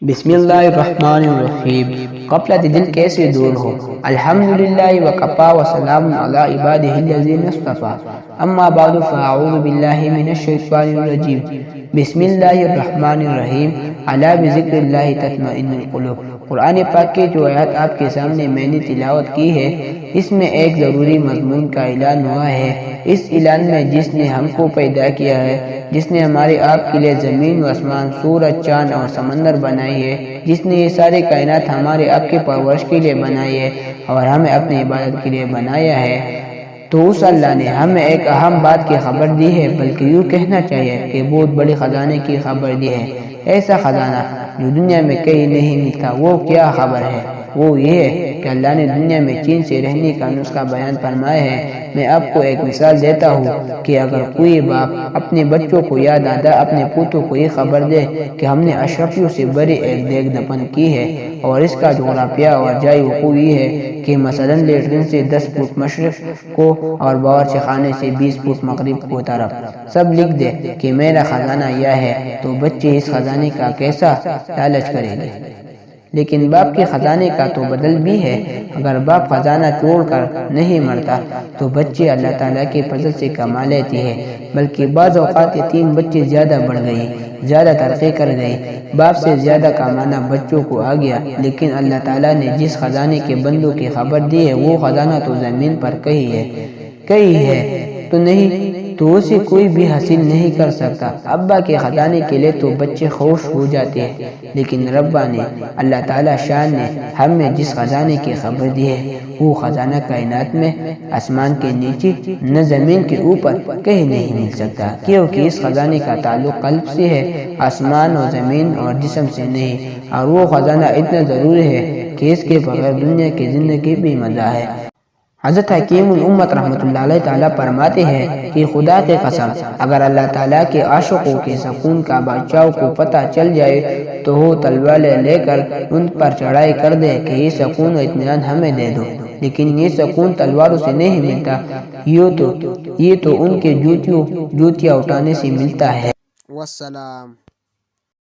بسم اللہ الرحمن الرحیم۔ غفلت دل کیسے دور ہو؟ الحمدللہ وکفی وسلام علی عبادہ الذین اصطفی، اما بعد فاعوذ باللہ من الشیطان الرجیم، بسم اللہ الرحمن الرحیم، الا بذکر اللہ تطمئن القلوب۔ قرآن پاک کی جو آیات آپ کے سامنے میں نے تلاوت کی ہے، اس میں ایک ضروری مضمون کا اعلان ہوا ہے۔ اس اعلان میں جس نے ہم کو پیدا کیا ہے، جس نے ہمارے آپ کے لیے زمین و آسمان، سورج، چاند اور سمندر بنائی ہے، جس نے یہ ساری کائنات ہمارے آپ کے پرورش کے لیے بنائی ہے اور ہمیں اپنی عبادت کے لیے بنایا ہے، تو اس اللہ نے ہمیں ایک اہم بات کی خبر دی ہے، بلکہ یوں کہنا چاہیے کہ بہت بڑے خزانے کی خبر دی ہے۔ ایسا خزانہ جو دنیا میں کہیں نہیں ملتا۔ وہ کیا خبر ہے؟ وہ یہ ہے کہ اللہ نے دنیا میں چین سے رہنے کا نسخہ بیان فرمایا ہے۔ میں آپ کو ایک مثال دیتا ہوں کہ اگر کوئی باپ اپنے بچوں کو یا دادا اپنے پوتوں کو یہ خبر دے کہ ہم نے اشرفیوں سے بڑی ایک دیگ دفن کی ہے اور اس کا جغرافیہ اور جائے وقوع یہ ہے کہ مثلا لیٹرن سے 10 فٹ مشرق کو اور باورچی خانے سے 20 فٹ مغرب کو طرف سب لکھ دے کہ میرا خزانہ یہ ہے، تو بچے اس خزانے کا کیسا لالچ کریں گے۔ لیکن باپ کے خزانے کا تو بدل بھی ہے۔ اگر باپ خزانہ چھوڑ کر نہیں مرتا تو بچے اللہ تعالیٰ کے فضل سے کما لیتے ہیں، بلکہ بعض اوقات یتیم بچے زیادہ بڑھ گئے، زیادہ ترقی کر گئے، باپ سے زیادہ کمانا بچوں کو آ گیا۔ لیکن اللہ تعالیٰ نے جس خزانے کے بندوں کی خبر دی ہے، وہ خزانہ تو زمین پر کہیں ہے تو نہیں، تو اسے کوئی بھی حاصل نہیں کر سکتا۔ ابا کے خزانے کے لیے تو بچے خوش ہو جاتے ہیں، لیکن ربا نے، اللہ تعالیٰ شان نے ہمیں جس خزانے کی خبر دی ہے، وہ خزانہ کائنات میں، آسمان کے نیچے، نہ زمین کے اوپر کہیں نہیں مل سکتا، کیونکہ اس خزانے کا تعلق قلب سے ہے، آسمان اور زمین اور جسم سے نہیں۔ اور وہ خزانہ اتنا ضروری ہے کہ اس کے بغیر دنیا کی زندگی بھی مزہ ہے۔ حضرت حکیم الامت رحمۃ اللہ علیہ تعالیٰ فرماتے ہیں کہ خدا کی قسم، اگر اللہ تعالیٰ کے عاشقوں کے سکون کا بادشاہوں کو پتہ چل جائے تو وہ تلواریں لے کر ان پر چڑھائی کر دے کہ یہ سکون و اطمینان ہمیں دے دو، لیکن یہ سکون تلواروں سے نہیں ملتا، یہ تو ان کے جوتیاں اٹھانے سے ملتا ہے۔ والسلام۔